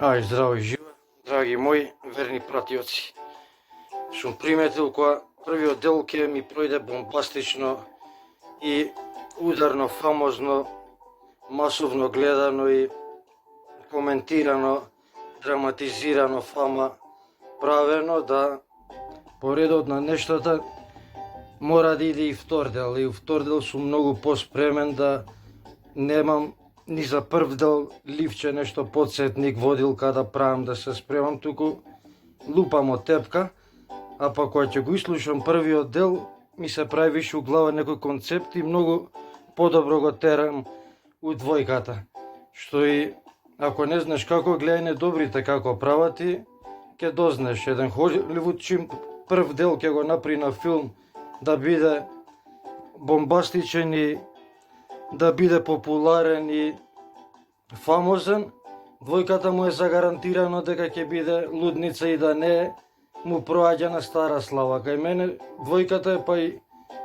Здраво и живо, драги мои верни пратиоци. Сум приметил кога првиот дел ќе ми пројде бомбастично и ударно, фамозно, масовно гледано и коментирано, драматизирано, фама правено, да по редот на нештата мора да иде и втор дел. И у втор дел сум многу поспремен да немам ни за прв дел ливче нешто подсетник, водилка да правам, да се спремам, туку лупам од тепка, а па кога ќе го ислушам првиот дел, ми се прави више у глава некој концепт и многу подобро го терам у двојката. Што и ако не знаеш како, гледај недобрите како прават и ќе дознаеш. Еден Холивуд чим прв дел ќе го направи на филм да биде бомбастичен и да биде популарен и фамозен, двојката му е загарантирано дека ќе биде лудница и да не му проаѓа на стара слава. Кај мене двојката е па и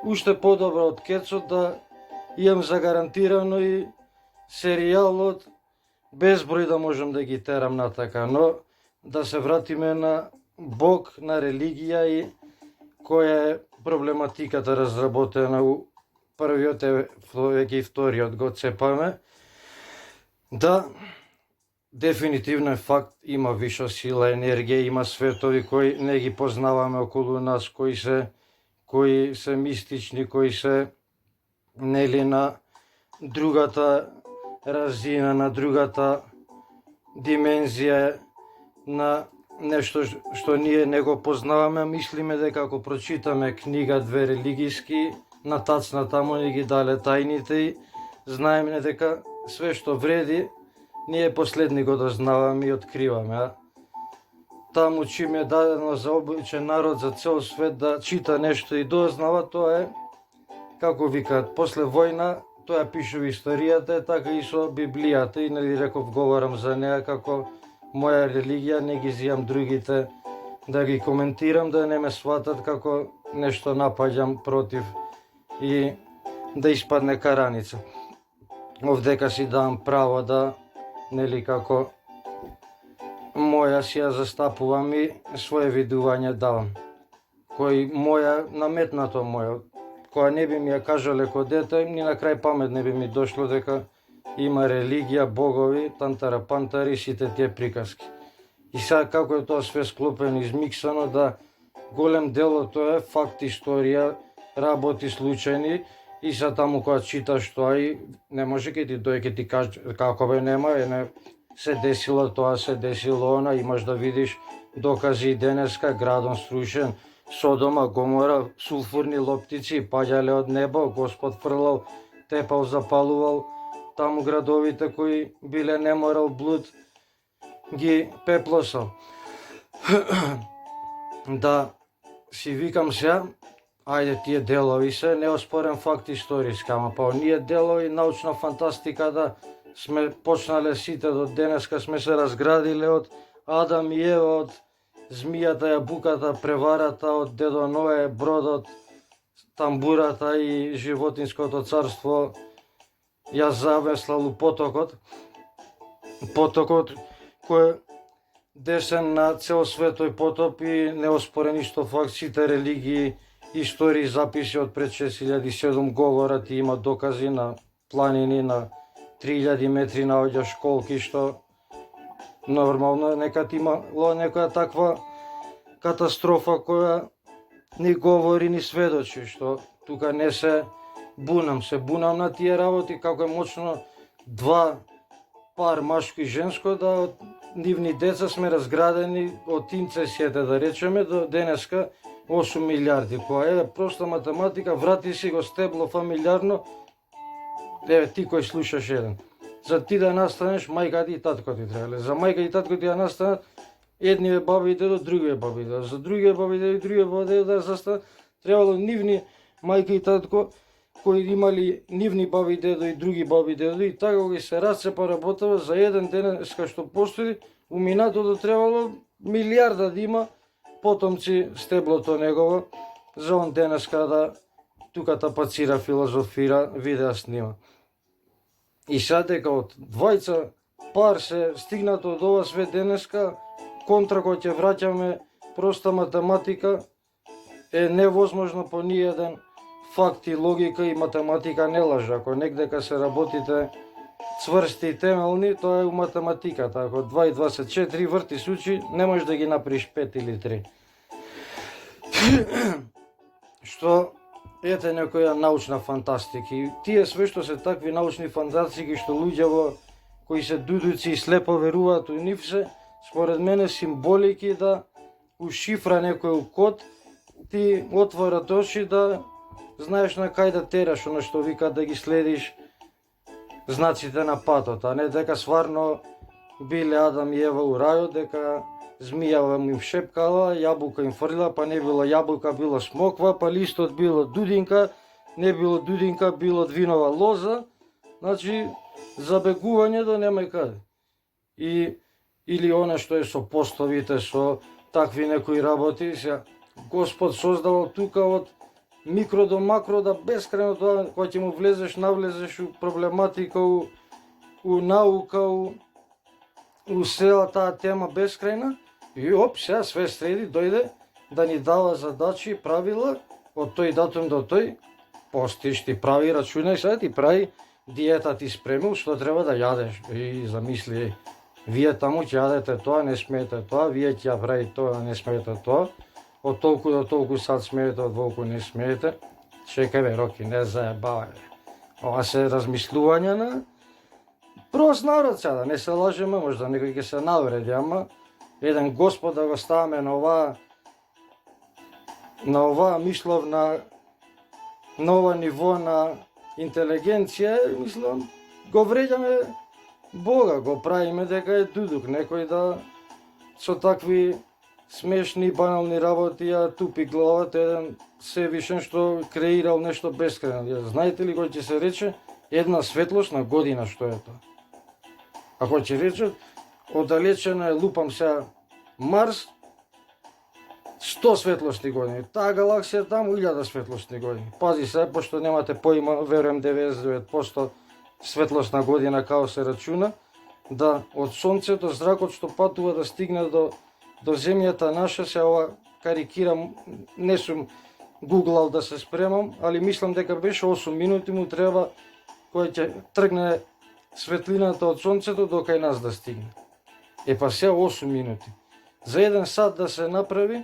уште подобра од Кецот, да имам загарантирано и серијалот безброј да можам да ги терам натака. Но да се вратиме на Бог, на религија и која е проблематиката разработена у првиот и вториот го цепаме. Да, дефинитивно е факт, има виша сила, енергија, има светови кои не ги познаваме околу нас, кои се мистични, кои се нели на другата разина, на другата димензија, на нешто што ние не го познаваме. Мислиме дека ако прочитаме книга две религиски, натацна таму ни ги дале тајните и знаеме дека све што вреди, ние последни го дознаваме и откриваме. Таму чим е дадено за обичен народ, за цел свет да чита нешто и дознава, тоа е, како викаат, после војна, тоа пише во историјата, така и со Библијата, и нели реков, говорам за неа како моја религија, не ги зијам другите да ги коментирам, да не ме сватат како нешто напаѓам против и да испадне караница. Овдека си давам право да, нели како моја си ја застапувам и своje видување давам, кој моја, наметнато моја, која не би ми ја кажале ко дете, ни на крај памет не би ми дошло дека има религија, богови, тантара пантари, сите тие приказки. И сега како е тоа све склопено, измиксано, да голем дел од тоа е факт, историја, работи случајни. И са таму кога читаш тоа и не може ке ти дојде ке ти каже како бе нема, не се десило тоа, се десило она, имаш да видиш докази и денеска, градон струшен, Содома, Гомора, сулфурни лоптици паѓале од небо, Господ фрлал, тепал, запалувал, таму градовите кои биле неморал, блуд, ги пеплосал. Да си викам сега, ајде тие делови се неоспорен факт историски, ама па оние делови научна фантастика да сме почнале сите до денеска, сме се разградиле од Адам и Ева, од змијата, јабуката, преварата, од дедо Ное, бродот, тамбурата и животинското царство ја завеслал у потокот. Потокот кој десен на цел светој потоп и неоспорен исто факт, сите религии, истории, записи од пред 6007 говорат и има докази на планини на 3000 метри наоѓаш школки, што нормално некад имало некоја таква катастрофа која ни говори, ни сведочи, што тука не се бунам на тие работи, како е мочно два пар машко и женско да од нивни деца сме разградени од инцесијата, да речеме, до денеска 8 милиарди, која е проста математика, врати си го стебло фамилиарно, еве ти кој слушаш еден. За ти да настанеш, мајка ти и татко ти требале. За мајка и татко ти да настанат, едниве баби и дедо, другиве баби и дедо. За другиве баби и дедо и другиве баби и дедо да застанат, требало нивни мајка и татко, кои имали нивни баби и дедо и други баби и дедо, и така ги се расцепа работава за еден денеска што постои, у минатото требало милиарда да има потомци стеблото негово, за он денеска да тука тапацира, филозофира, видеа снима. И сега дека од двајца пар се стигнато од ова свет денеска, контра кој ќе враќаме проста математика, е невозможно по ниеден факт и логика и математика не лаже. Ако негдека се работите цврсти и темелни, тоа е у математиката. Ако 2 и 2 се 4, врти случаи, не можеш да ги направиш 5 или 3. Што ете некоја научна фантастика. И тие све што се такви научни фантастики што луѓе кои се дудуци и слепо веруваат у нив се, според мене символики да ушифра некој код, ти отворат очи да знаеш на кај да тераш, оно што вика да ги следиш знаците на патот, а не дека сварно биле Адам и Ева у рајот, дека змијава им шепкала, јабука им фрлила, па не било јабука, било смоква, па листот било дудинка, не било дудинка, било двинова лоза. Значи, забегување до немај каде. Или она што е со постовите, со такви некои работи, се Господ создавал тука од микро до макро да бескрајно тоа, кога ќе му навлезеш у проблематика, у наука, у села таа тема бескрајна, и сега све среди дојде да ни дава задачи, правила, од тој датум до тој, постиш ти прави, рачунај, сега ти прави диета ти спремил, што треба да јадеш. И замисли, вие таму ќе јадете тоа, не смеете тоа, вие ќе ја прави тоа, не смеете тоа, од толку до толку сад смеете, од волку не смеете. Чекај бе, Роки, не заебавај бе. Ова се размислување на прост народ сега, да не се лажеме, можда некој ќе се навреди, ама еден Господ да го ставаме на ова мисловна, на ова ниво на интелигенција, мислам, го вреѓаме Бога, го правиме дека е дудук, некој да со такви смешни и банални работи ја тупи главата еден Севишен што креирал нешто бескрајно. Знаете ли кој ќе се рече? Една светлосна година што е тоа. Ако ќе рече, оддалечена е, лупам сега, Марс, 100 светлосни години. Таа галаксија таму 1000 светлосни години. Пази се, пошто немате поима, верувам 99% светлосна година као се рачуна, да од Сонцето зракот што патува да стигне до земјата наша, се ова карикирам, не сум гуглал да се спремам, али мислам дека беше 8 минути му треба кој ќе тргне светлината од Сонцето до кај нас да стигне. Па сега 8 минути. За 1 сат да се направи,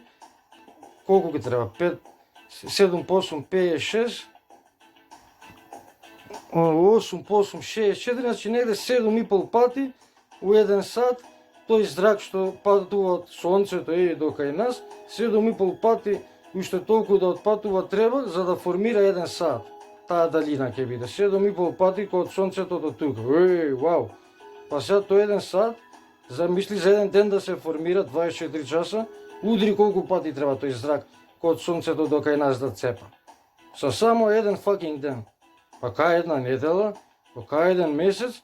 колку ги треба? 7 по 8, 56, 8 по 8, 64, значи негде 7,5 пати у 1 сат, тој зрак што патува од Сонцето и до кај нас, 7,5 пати уште толку да отпатува треба за да формира 1 сат. Таа далина ќе биде 7,5 пати кој од Сонцето до тука. Вау! Па сега тој 1 сат, замисли за еден ден да се формира 24 часа, удри колку пати треба тој зрак кој од Сонцето до кај нас да цепа. Со само еден fucking ден. Па кај една недела, па кај еден месец,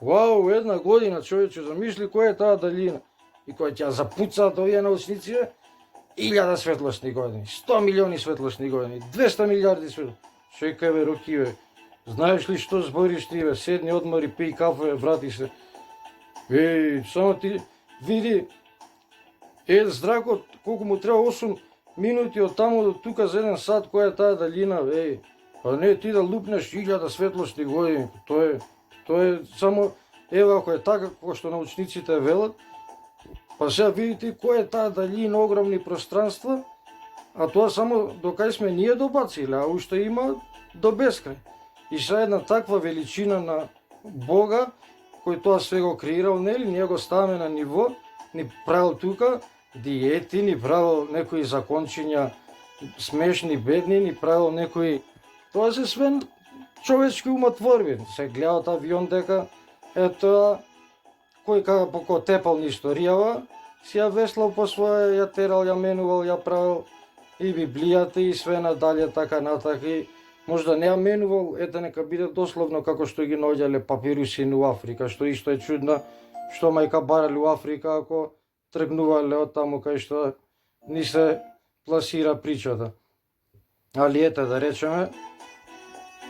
вау, 1 година, човече, замисли која е таа далина. И која ќе запуцаат овие научници, 1000 светлосни години, 100 милиони светлосни години, 200 милиарди светлосни. Чекај бе, Роки бе, знаеш ли што збориш ти бе, седни одмори, пи кафе, врати се. Само ти види, здракот, колку му треба 8 минути од таму до тука за 1 сат, која е таа далина, а не ти да лупнеш 1000 светлосни години, тоа е само, ако е така како што научниците велат, па сега видите која е таа далина, огромни пространства, а тоа само до кај сме ние добациле, а уште има до бескрај. И сега една таква величина на Бога, кој тоа све го креирал, нели, ние го ставаме на ниво, ни правил тука диети, ни правил некои закончиња смешни, бедни, ни правил некои... Тоа се све човечки умотворби. Се гледат авион дека, ето, кој кога поко тепал ни историјава, си ја веслал по своја, ја терал, ја менувал, ја правил и Библијата и све надалje, така натака. И можда не ја менувал, ете нека биде дословно како што ги наоѓале папируси у Африка, што исто е чудно, што мајка барали у Африка ако тргнувале од таму кај што ни се пласира причата. Али ете да речеме,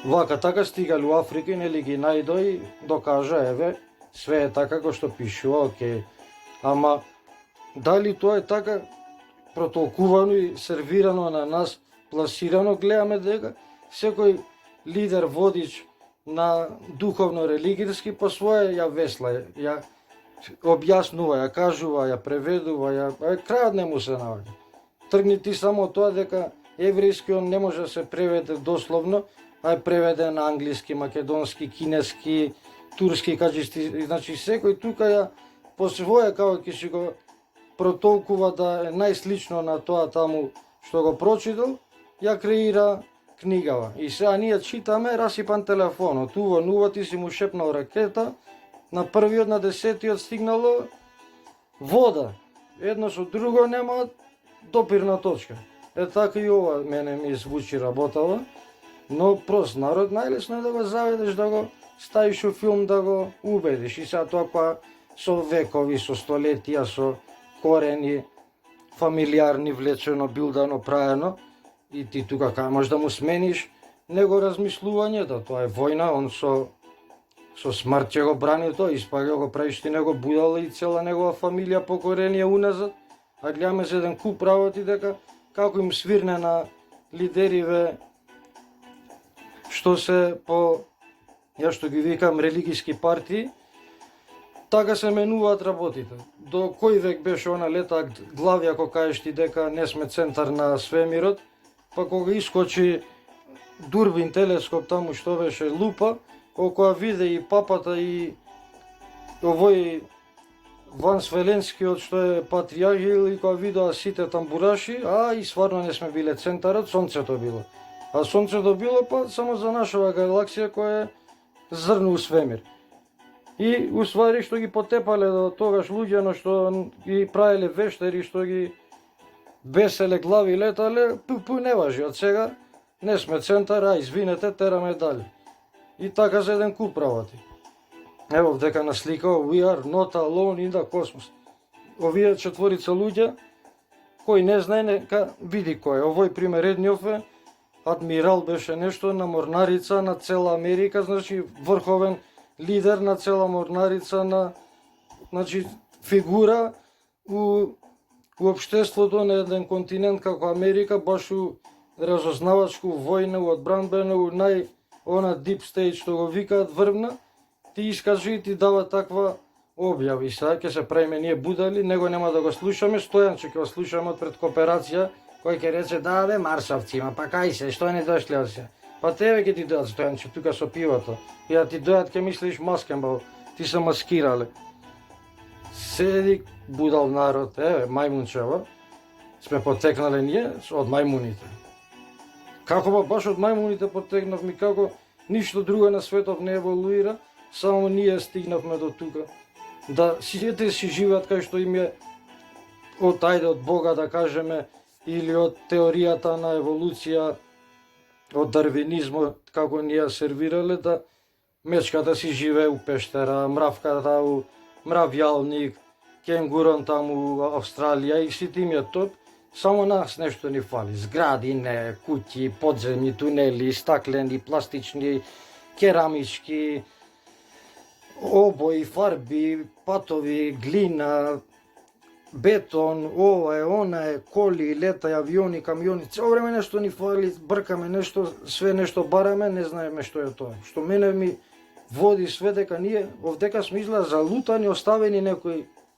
вака така стигали у Африка и нели ги најдој, докажа, еве, све е така како што пишува, окей. Ама дали тоа е така протолкувано и сервирано на нас, пласирано, гледаме дека секој лидер, водич на духовно-религијски по своje ја весла, ја објаснува, ја кажува, ја преведува, крајот не му се наоѓа. Тргни ти само тоа дека еврејскиот не може да се преведе дословно, а е преведен на англиски, македонски, кинески, турски, каџисти, значи секој тука ја по своje како ќе си го протолкува да е најслично на тоа таму што го прочитал, ја креира книгава. И сега ние читаме расипан телефонот, нува ти си му шепнал ракета, на првиот, на 10-тиот стигнало вода. Едно со друго нема допирна точка. Е така и ова мене ми звучи работава, но прост народ најлесно е да го заведеш, да го ставиш у филм, да го убедиш. И сега тоа која со векови, со столетија, со корени, фамилиарни, влечено, билдано, праено, и ти тука кај можеш да му смениш него размислувањето, тоа е војна, он со смрт ќе го брани тоа, испаѓа го правиш ти него будала и цела негова фамилија покоренија уназад, а гледаме за еден куп работи дека како им свирне на лидериве што се по, ја што ги викам, религиски партии, така се менуваат работите. До кој век беше она летак глави ако кажеш ти дека не сме центар на свемирот, па кога искочи дурбин телескоп таму што беше лупа, кога виде и папата и овој Вансвеленскиот што е патриарх, и кога видоа сите тамбураши, и стварно не сме биле центарот, сонцето било. А сонцето било па само за нашава галаксија која е зрно у свемир. И уствари што ги потепале до тогаш луѓето што ги правеле вештери, што ги беселе глави летале, не важи, од сега не сме центар, извинете, тераме дали. И така за еден куп работи. Ево дека на слика, we are not alone in the cosmos. Овие четворица луѓе, кој не знае, нека види кој е. Овој пример едниот е адмирал, беше нешто на морнарица на цела Америка, значи врховен лидер на цела морнарица, значи фигура у општеството на еден континент како Америка, баш у разузнавачку војна, у одбранбена, у она deep state што го викаат врвна, ти искажи и ти дава таква објава. И сега ќе се правиме ние будали, него нема да го слушаме, Стојанче ќе го слушаме од пред кооперација, кој ќе рече, да бе марсавци, ма па кај се, што не дошле од се? Па тебе ќе ти дојат, Стојанче, тука со пивото. И да ти дојат ќе мислиш маскенбал, ти се маскирале. Седи будал народ, мајмунчево, сме потекнале ние од мајмуните. Како ба баш од мајмуните потекнавме, како ништо друго на светот не еволуира, само ние стигнавме до тука. Да сите си живеат кај што им е од Бога да кажеме, или од теоријата на еволуција, од дарвинизмот, како ни ја сервирале, да мечката си живее у пештера, мравката у мравјалник, кенгурон таму у Австралија и сите им е топ. Само нас нешто ни фали. Згради, не, куќи, подземни тунели, стаклени, пластични, керамички, обои, фарби, патови, глина, бетон, ова е, она е, коли, летај, авиони, камиони. Цело време нешто ни фали, бркаме нешто, све нешто бараме, не знаеме што е тоа. Што мене ми води све дека ние овдека сме изгледа залутани, оставени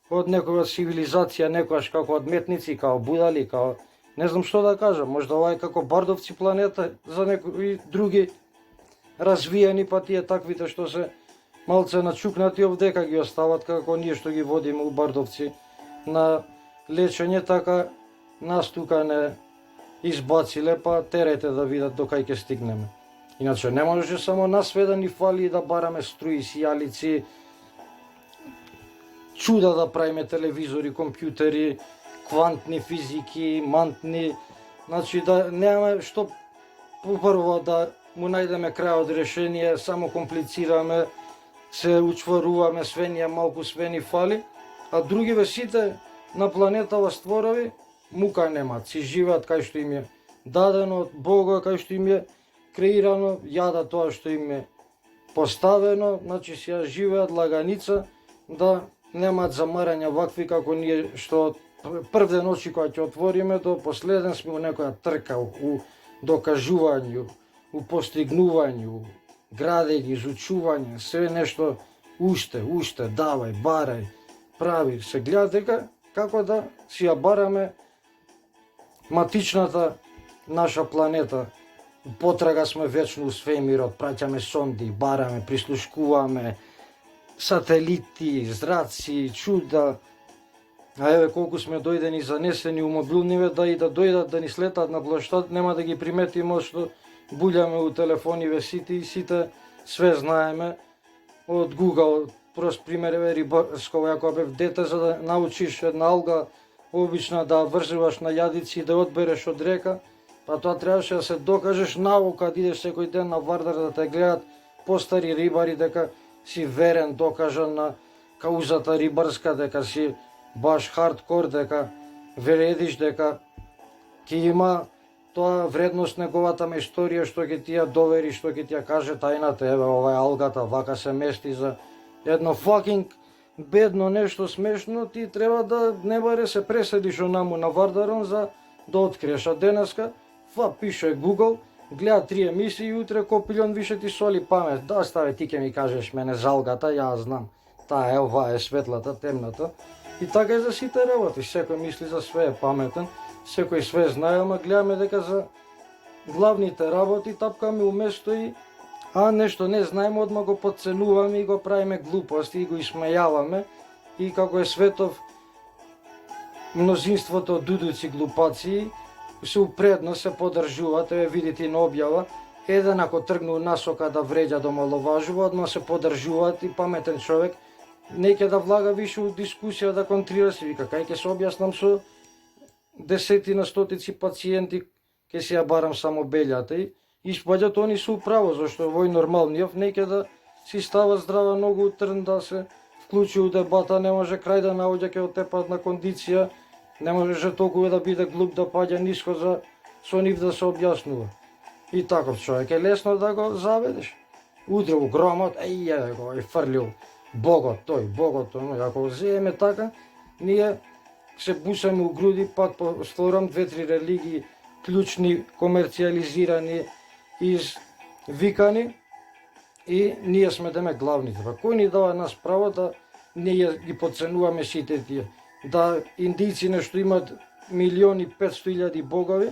од некоја цивилизација, некојаш како одметници, како будали, како не знам што да кажам, можда ова е како бардовци планета за некои други развиени, па тие таквите што се малце начукнати овдека ги остават како ние што ги водиме у бардовци на лечење, така нас тука не избациле, па терете да видат до кај ќе стигнеме. Иначе не може само нас све да ни фали да бараме струи, сијалици, чуда да правиме телевизори, компјутери, квантни физики, мантни, значи да немаме што прво да му најдеме крајот решение, само комплицираме, се учваруваме, све ни е малку, све ни фали, а другиве сите на планетава створови мука немат, си живеат кај што им е дадено од Бога, кај што им е креирано, јада тоа што им е поставено, значи си ја живеат лаганица да немаат замарања вакви како ние што прв ден очи кога ќе отвориме до последен сме у некоја трка, у докажувању, у постигнувању, градење, изучување, све нешто уште, давај, барај, прави, се гледа дека како да си ја бараме матичната наша планета. Потрага сме вечно у свемирот, праќаме сонди, бараме, прислушкуваме, сателити, зраци, чуда. А еве колку сме дојдени занесени у мобилниве да и да дојдат да ни слетат на плоштад, нема да ги приметиме што буљаме у телефониве сите и сите све знаеме од Google. Прост пример е рибарско, ако бев дете, за да научиш една алга обична да врзуваш на јадици и да одбереш од река, па тоа требаше да се докажеш наука, да идеш секој ден на Вардар да те гледат постари рибари дека си верен, докажан на каузата рибарска, дека си баш хардкор, дека вередиш дека ќе има тоа вредност неговата историја што ќе ти ја довери, што ќе ти ја каже тајната, еве ова е алгата, вака се мести за едно fucking бедно нешто смешно, ти треба да не баре се преседиш онаму на Вардарон за да откриеш. А денеска пише Google, гледа 3 емисии и утре копилјон више ти соли памет. Да, ставе, ти ќе ми кажеш мене за алгата, ја знам. Таа е, ова е светлата, темната. И така е за сите работи. Секој мисли за све е паметен, секој све знае, ама гледаме дека за главните работи тапкаме уместо и нешто не знаеме, одма го подценуваме и го правиме глупости и го исмејаваме. И како е светов, мнозинството дудуци глупаци се упредно се подржуваат, еве видите на објава, еден ако тргну насока да вреđа, да маловажува, одма се подржуваат и паметен човек не ќе да влага више у дискусија, да контрира, се вика, кај ќе се објаснам со десетина, стотици пациенти, ќе се ја барам само белјата и испаѓат они се управо, зашто вој нормалниот не ќе да си става здрава ногу у трн, да се вклучи у дебата, не може крај да наоѓа ке отепадна кондиција, не може толку да биде глуп да паѓа ниско за со нив да се објаснува. И таков човек е лесно да го заведеш. Удре у громот, еве го е фрлил Богот, Богот, ако го земеме така, ние се бусаме у груди, пак повторам, 2-3 религии клучни, комерцијализирани, извикани и ние сме деме главните. Па кој ни дава нас право да ние ги подценуваме сите тие? Да индици нешто имат 1.500.000 богови,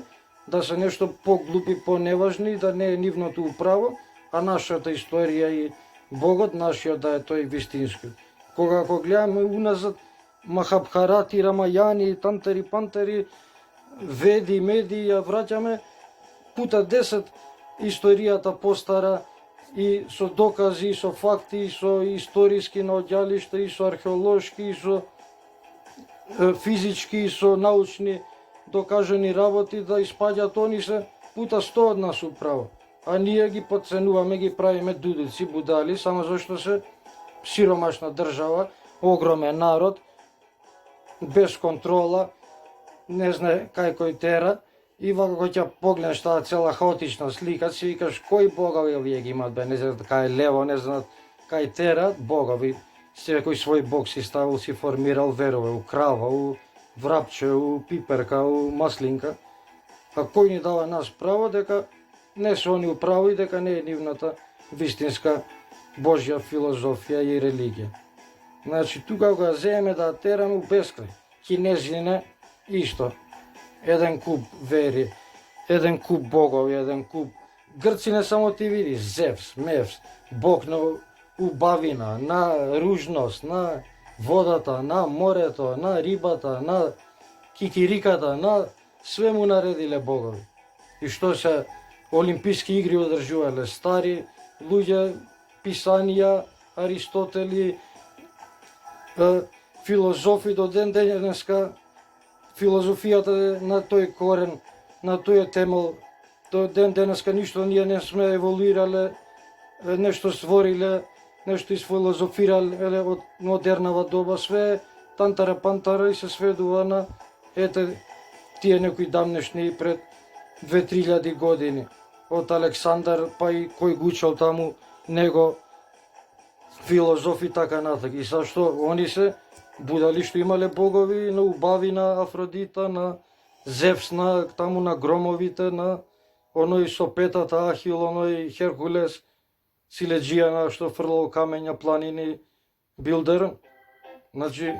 да се нешто поглупи, поневажни, да не е нивното управо, а нашата историја и Богот нашиот да е тој вистински. Кога ако гледаме уназад Махабхарати, Рамајани, Тантери, Пантери, Веди, Меди, ја враќаме пута 10 историјата постара и со докази, и со факти, и со историски наоѓалишта, и со археолошки, и со физички, и со научни докажани работи, да испаѓат они се пута 100 од нас управо. А ние ги подценуваме, ги правиме дудици, будали, само зашто се сиромашна држава, огромен народ, без контрола, не знае кај кој тера, и вака кога ќе погледнеш таа цела хаотична слика, си викаш кои богови овие ги имат, бе, не знаат кај лево, не знаат кај тера, богови, секој свој бог си ставил, си формирал верове, у крава, у врапче, у пиперка, у маслинка. А кој ни дава нас право дека не се они управо и дека не е нивната вистинска Божја филозофија и религија. Значи, тука го земеме да тераме у бескрај. Кинезине исто. Еден куп вери, еден куп богови, еден куп... Грци не само ти види, Зевс, Мевс, бог на убавина, на ружност, на водата, на морето, на рибата, на кикириката, на све му наредиле богови. И што се олимписки игри одржувале стари луѓе, писанија, Аристотели, филозофи до ден денеска, филозофијата на тој корен, на тој темел, до ден денеска ништо ние не сме еволуирале, нешто створиле, нешто изфилозофирале од модернава доба, све тантара пантара и се сведува на ете тие некои дамнешни пред 2-3 години. Од Александар, па и кој го учел таму него филозофи така натака. И зашто они се будали што имале богови на убави на Афродита, на Зевс, на таму на громовите, на оној со петата Ахил, оној Херкулес, силеджија што фрлал камења, планини, билдер. Значи,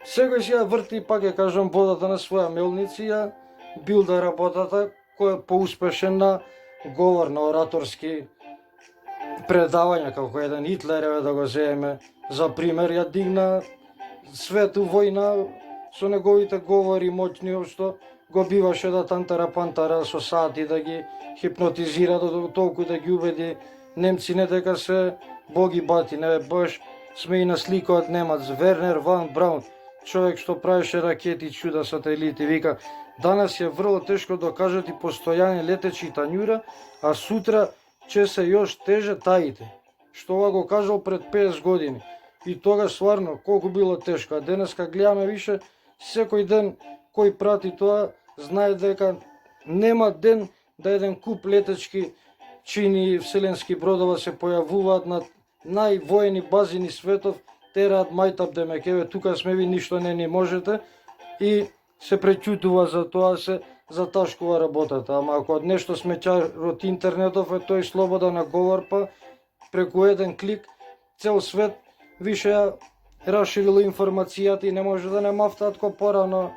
секој си ја врти, пак ја кажам, водата на своја мелници, ја билда работата, кој е поуспешен на говор, на ораторски предавања, како еден Хитлер, да го земеме за пример, ја дигна свет у војна со неговите говори моќни, што го биваше да тантара-пантара со сати, да ги хипнотизира, до толку да ги убеди немци дека се боги бати. Не, баш сме и на слика од немац, Вернер ван Браун, човек што правеше ракети, чуда, сателити, вика, данас е врло тешко докажати постојани летечи танјура, а сутра ќе се још теже таите. Што ова го кажал пред 50 години. И тогаш стварно колку било тешко. А денеска гледаме више секој ден кој прати тоа знае дека нема ден да еден куп летечки чини вселенски бродова се појавуваат на највоени бази ни светов, тераат мајтап демекеве, тука сме ви, ништо не ни можете, и се преќутува за тоа, се заташкува работата. Ама ако од нешто сме од интернетов, е тој слобода на говор, па преку еден клик цел свет више ја расширило информацијата и не може да не мафтаат ко порано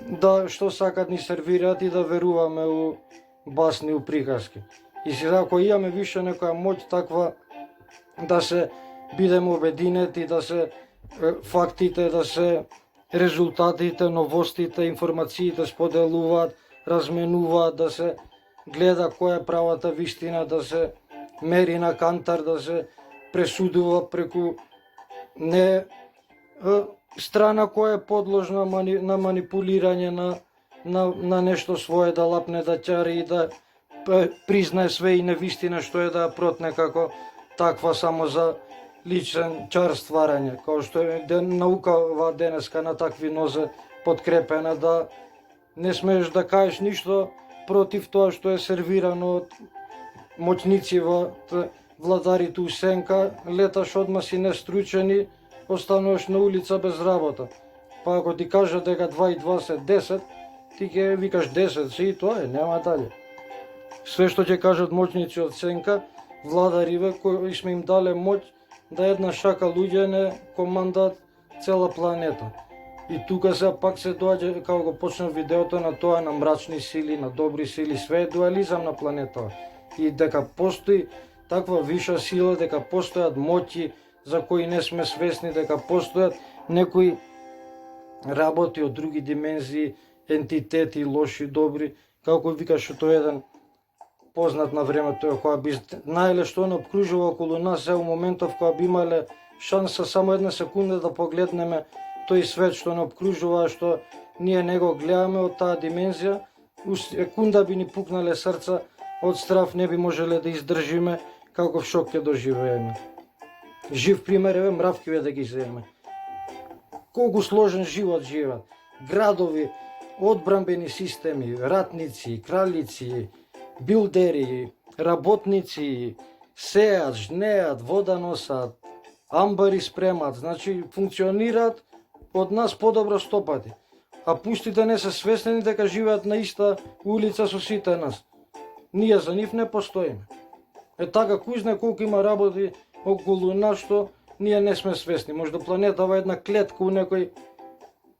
да што сакат ни сервираат и да веруваме у басни, у приказки. И сега ако имаме више некоја моќ таква да се бидеме обединети, да се фактите, да се резултатите, новостите, информациите споделуваат, разменуваат, да се гледа која е правата вистина, да се мери на кантар, да се пресудува преку не страна која е подложна на манипулирање на нешто свое, да лапне, да ќари и да признае све и невистина што е да ја протне како таква само за личен чар стварање, како што е наукава денеска на такви нозе подкрепена, да не смееш да кажеш ништо против тоа што е сервирано од моćници во владарите у сенка, леташ одма си нестручен, остануваш на улица без работа. Па ако ти кажат дека 2 и 2 се 10, ти ќе викаш 10 си и тоа е, нема дале. Све што ќе кажат моćници од сенка, владариве кои сме им дале моќ да една шака луѓе не командат цела планета. И тука се пак се доаѓа, како го почна видеото, на тоа на мрачни сили, на добри сили, све е дуализам на планета. И дека постои таква виша сила, дека постојат моќи за кои не сме свесни, дека постојат некои работи од други димензии, ентитети, лоши, добри, како викаше тој еден познат на времето, која би знаеле што не обкружува околу нас, е у моментов која би имале шанса само една секунда да погледнеме тој свет што не обкружува, што ние не го гледаме од таа димензија, у секунда би ни пукнале срца од страв, не би можеле да издржиме каков шок ќе доживееме. Жив пример е мравкиве да ги земеме. Колку сложен живот живеат. Градови, одбранбени системи, ратници, кралици, билдери, работници, сеат, жнеат, вода носат, амбари спремат, значи функционираат од нас подобро 100 пати. А пуштите не се свесни дека живеат на иста улица со сите нас. Ние за нив не постоиме. Е така, кој знае колку има работи околу нас што ние не сме свесни. Може да планетава една клетка у некој,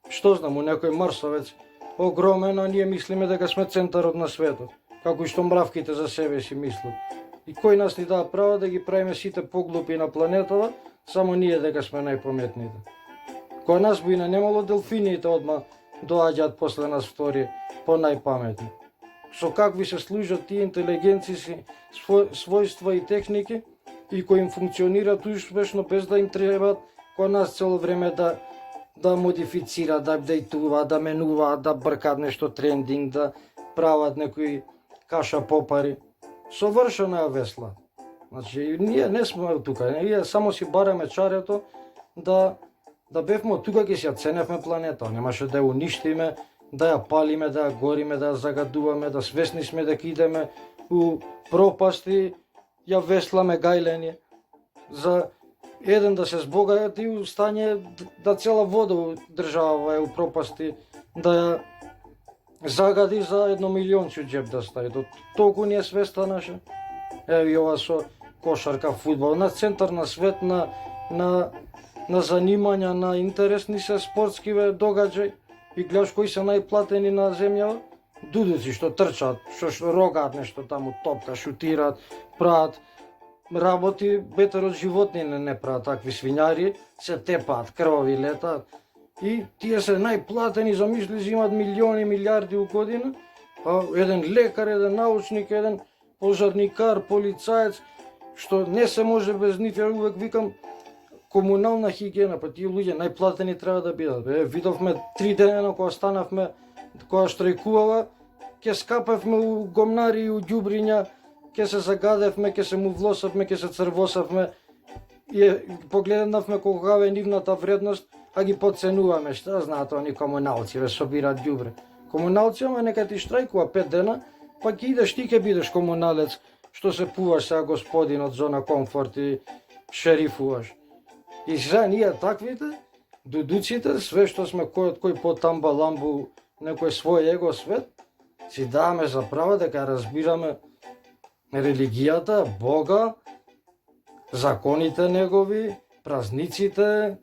што знам, у некој марсовец огромен, а ние мислиме дека сме центарот на светот. Како и што мравките за себе си мислат. И кој нас ни дава право да ги правиме сите поглупи на планетава, само ние дека сме најпаметните. Кој нас би немало, делфините одма доаѓаат после нас втори по најпаметни. Со какви се служат тие интелигенци си својства и техники и кои им функционираат успешно без да им требаат кој нас цело време да модифицираат, да апдейтуваат, да менуваат, да бркаат нешто трендинг, да прават некои каша попари. Совршено ја весла. Значи, ние не сме тука, ние само си бараме чарето да бевме тука, ќе си ја ценевме планета, немаше да ја уништиме, да ја палиме, да ја гориме, да ја загадуваме, да свесни сме дека идеме у пропасти, ја весламе гајлени за еден да се збогати у стање да цела вода држава е у пропасти, да ја загади за 1 милионче джеб да стави. До толку не е свеста наша. Еви ова со кошарка, фудбал, на центар на свет, на занимања, на интересни се спортски догаѓај. И гледаш кои се најплатени на земјава? Дудуци што трчаат, што рогаат нешто таму, топка, шутираат, прават работи бетер од животни не прават, такви свињари, се тепаат, крвави летаат. И тие се најплатени, замисли, имаат милиони, милиарди у година, а еден лекар, еден научник, еден пожарникар, полицаец, што не се може без нив. Ја увек викам, комунална хигиена, па тие луѓе најплатени треба да бидат. Видовме 3 дена кога станавме, кога штрајкувава, ќе скапевме у гомнари и у ѓубриња, ќе се загадевме, ќе се мувлосавме, ќе се црвосавме и погледнавме колкава е нивната вредност, а ги подценуваме. Што знаат они комуналци, собираат ѓубре. Комуналци, ама нека ти штрајкува 5 дена, па ќе идеш, ти ќе бидеш комуналец, што се пуваш сега господин од зона комфорт и шерифуваш. И сега ние таквите, дудуците, све што сме кој од кој по тамбаламбу, некој свој его свет, си даваме за право дека разбираме религијата, Бога, законите негови, празниците,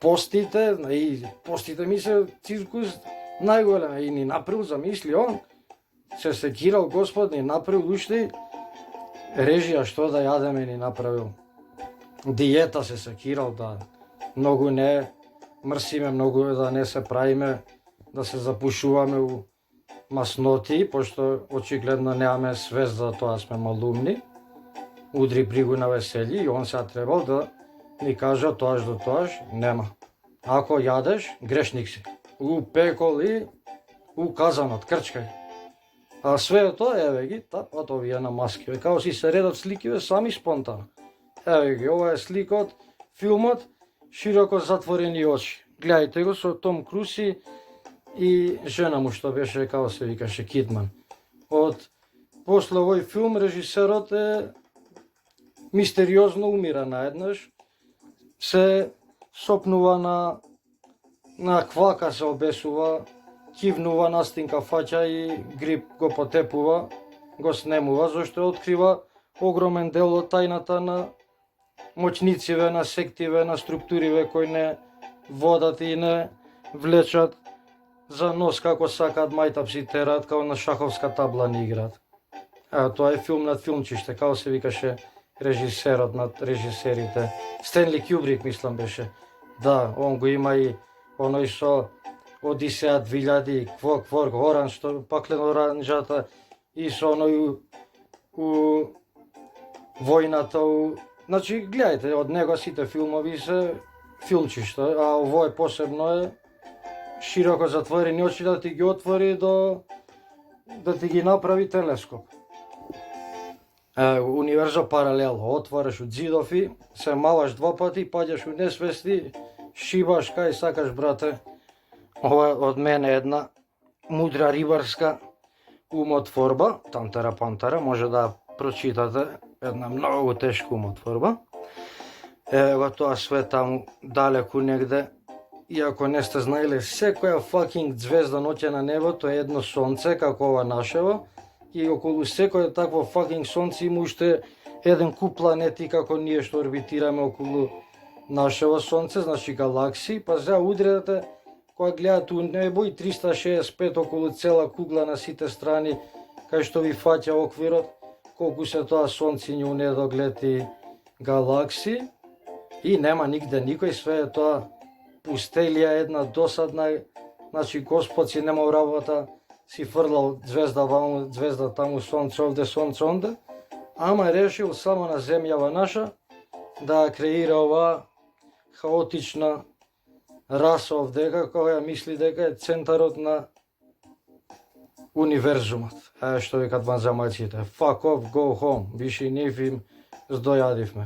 постите, и постите ми се циркус најголем, и ни направил, замисли он, се секирал Господ, ни направил уште режија што да јадеме ни направил. Диета се секирал, да многу не мрсиме, многу да не се правиме, да се запушуваме у масноти, пошто очигледно немаме свест за тоа, сме малумни. Удри бригу на весели и он се требал да ни кажа тоаш до тоаш, нема. Ако јадеш, грешник си. У пекол и у казанот, крчкај. А све тоа, еве ги, тапат овие на маски. Као си се редат сликиве сами спонтано. Еве ги, ова е слика од филмот Широко затворени очи. Гледајте го со Том Круз и жена му што беше, као се викаше, Кидман. После овој филм режисерот мистериозно умира наеднаш. Се сопнува на квака, се обесува, кивнува, настинка фаќа и грип го потепува, го снемува, зашто открива огромен дел од тајната на моќнициве, на сективе, на структуриве кои не водат и не влечат за нос како сакаат, мајтап си терат, као на шаховска табла ни играат. Тоа е филм над филмчиште, као се викаше режисерот над режисерите. Стенли Кјубрик, мислам беше. Да, он го има и оној со Одисеја 2000, Кворк Оранж, што паклен оранжата, и со оној у војната. Значи, гледајте, од него сите филмови се филмчишта, а овој посебно е Широко затворени очи, да ти ги отвори да ти ги направи телескоп. Универзо паралело, отвараш од зидов и се маваш 2 пати, паѓаш у несвести, шибаш кај сакаш, брате. Ова од мене една мудра рибарска умотворба, Тантара Пантара, може да прочитате, една многу тешка умотворба. Ево тоа све таму далеку негде. И ако не сте знаеле, секоја fucking звезда ноќе на небото е едно сонце, како ова нашево, и околу секој такво fucking сонце има уште еден куп планети како ние што орбитираме околу нашево сонце, значи галаксии, па сега удредате кога гледате у небо и 365 околу цела кугла на сите страни, кај што ви фаќа оквирот, колку се тоа сонциња у недоглед и галаксии, и нема нигде никој, све е тоа пустелија една досадна, значи Господ си немал работа, си фрлал звезда ваму, звезда таму, сонце овде, сонце онде, ама решил само на земјава наша да креира оваа хаотична раса овдека, која мисли дека е центарот на универзумот. Што викат ванзамајците, fuck off, go home, виши нив им здојадивме.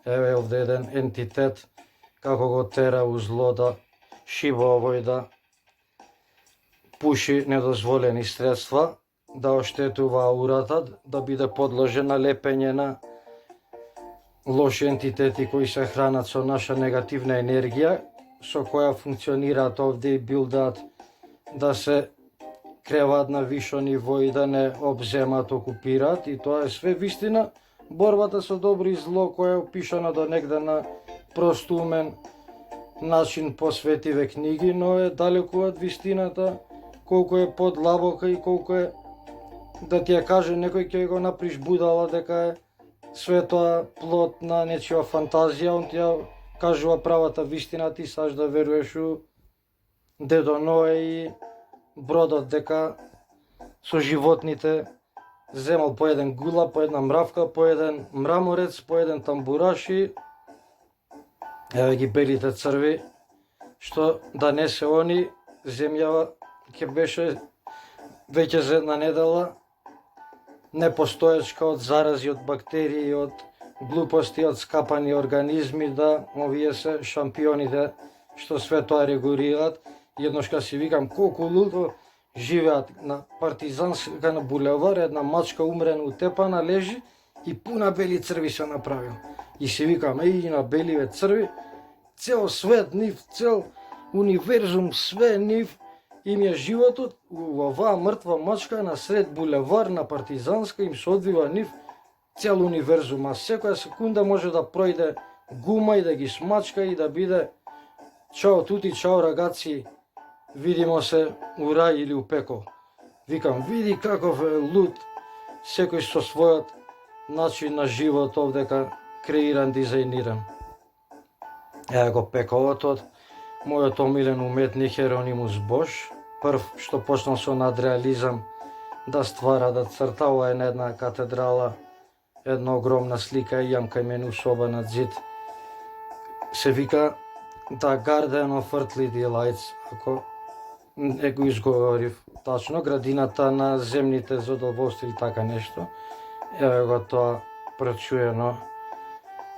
Еве овде еден ентитет, како го тера у зло да шиба овој, да пуши недозволени средства, да оштетува аурата, да биде подложен на лепење на лоши ентитети кои се хранат со наша негативна енергија, со која функционираат овде и билдаат да се креваат на вишо ниво и да не обземат, окупираат, и тоа е све вистина. Борбата со добро и зло која е опишана до негде на простумен начин по светиве книги, но е далеку од вистината, колку е подлабока и колку е, да ти ја каже некој ќе го наприш будала дека е све тоа плод на нечија фантазија, он ти ја кажува правата вистина, ти саш да веруеш у дедо Ное и бродот дека со животните земал по еден гула, по една мравка, по еден мраморец, по еден тамбураш и еве ги белите црви, што да не се они, земјава ќе беше веќе за една недела непостоечка од зарази, од бактерии, од глупости, од скапани организми, да овие се шампионите што све тоа регулираат. Еднош кога си викам колку лудо живеат на Партизанска на булевар, една мачка умрена утепана лежи и пуна бели црви се направил. И си викам, еј, на беливе црви, цел свет нив, цел универзум, све нив, им е животот, у оваа мртва мачка на сред булевар на Партизанска им се одвива нив цел универзум, а секоја секунда може да пројде гума и да ги смачка и да биде чао тути, чао рагаци, видимо се у рај или у пекол. Викам, види каков е луд, секој со својот начин на живот овдека креиран, дизајниран. Ево го пеколот од мојот омилен уметник Херонимус Бош, прв што почнал со надреализам да ствара, да црта. Ова е на една катедрала, една огромна слика, имам кај мене у соба на зид. Се вика The Garden of Earthly Delights, ако не го изговорив тачно, градината на земните задоволства или така нешто. Еве го тоа прочуено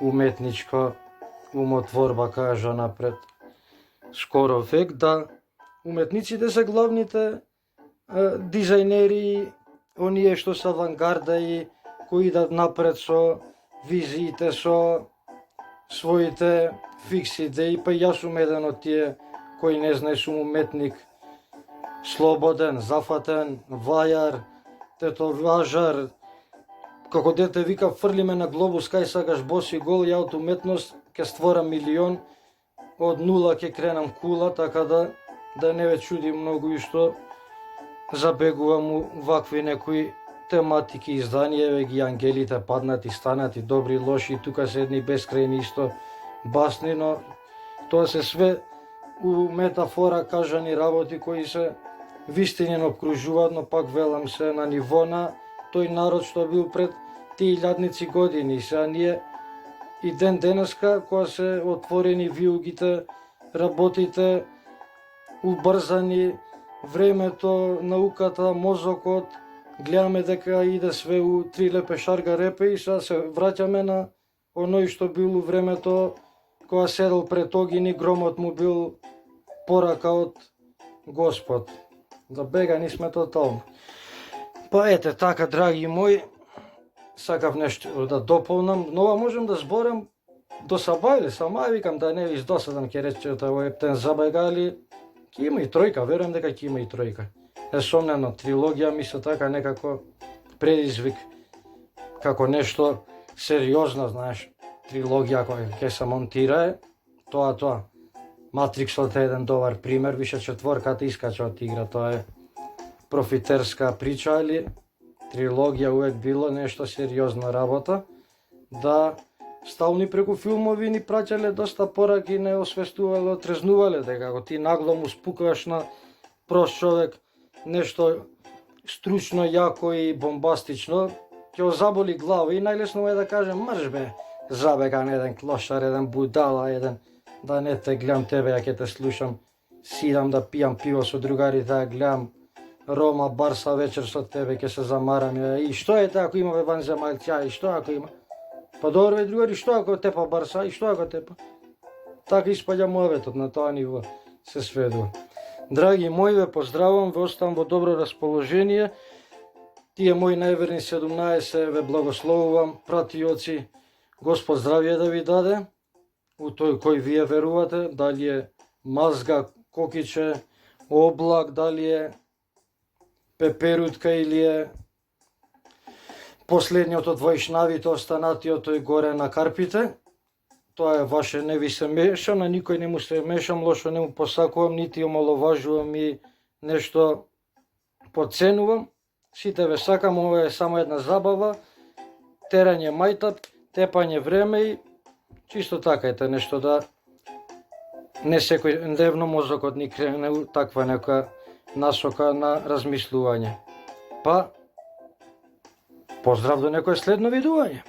уметничко умотворба, кажа напред скоро век, да уметниците се главните дизајнери, оние што се авангарда и кои идат напред со визиите, со своите фикс идеи, па јас сум еден од тие кои не знае, сум уметник, слободен, зафатен, вајар, тетоважар. Како дете вика, фрли ме на глобус, кај сакаш боси гол, ја од уметност ќе створам милион, од нула ќе кренам кула, така да не ве чуди многу и што забегувам у вакви некои тематики изданија. Еве ги ангелите паднати, станати, добри, лоши, тука се едни бескрајни исто басни, но тоа се све у метафора кажани работи кои се вистинен обкружуваат, но пак велам се на ниво на тој народ што бил пред тие илјадници години. Сега ние и ден денеска, кога се отворени виугите, работите, убрзани, времето, науката, мозокот, гледаме дека иде све у три лепе шарга репе и сега се враќаме на оној што бил у времето кога седел пред огини, громот му бил порака од Господ. Забегани сме тотално. Па ете така, драги мои, сакав нешто да дополнам, но можем да зборам до сабајле, сама викам да не виж досадам, ќе речете овој ептен забегали, ќе има и тројка, верувам дека ќе има и тројка. Несомнено, трилогија ми се така некако предизвик, како нешто сериозно, знаеш, трилогија која ќе се монтира, тоа. Матриксот е еден добар пример, више четворката искача од игра, тоа е профитерска прича, или трилогија увек било нешто сериозна работа, да стални преку филмови ни праќале доста пораки, не освестувале, отрезнувале дека ако ти нагло му спукаш на прост човек нешто стручно, јако и бомбастично, ќе го заболи глава и најлесно е да каже мрш бе, забеган еден клошар, еден будала, еден да не те гледам тебе, ја ќе те слушам, сидам да пијам пиво со другарите, да гледам Рома Барса вечер со тебе, ќе се замарам. И што е ако има ванземајцја, и што ако има? Па добро бе другари, што ако тепа Барса, и што ако тепа? Така испаѓа муаветот, на тоа ниво се сведува. Драги мои, ве поздравувам, ве оставам во добро расположение. Тие мои најверни 17 ве благословувам, пратиоци Господ здравје да ви даде, у тој кој вие верувате, дали е мазга, кокиче, облак, дали е пеперутка или е последниот од вајшнавите останатиот тој горе на карпите. Тоа е ваше, не ви се мешам, на никој не му се мешам, лошо не му посакувам, нити омаловажувам и нешто подценувам. Сите ве сакам, ова е само една забава, терање мајтап, тепање време и чисто така ете нешто да не секој дневно мозокот ни крене у таква нека насока на размислување. Па, поздрав до некој следно видување.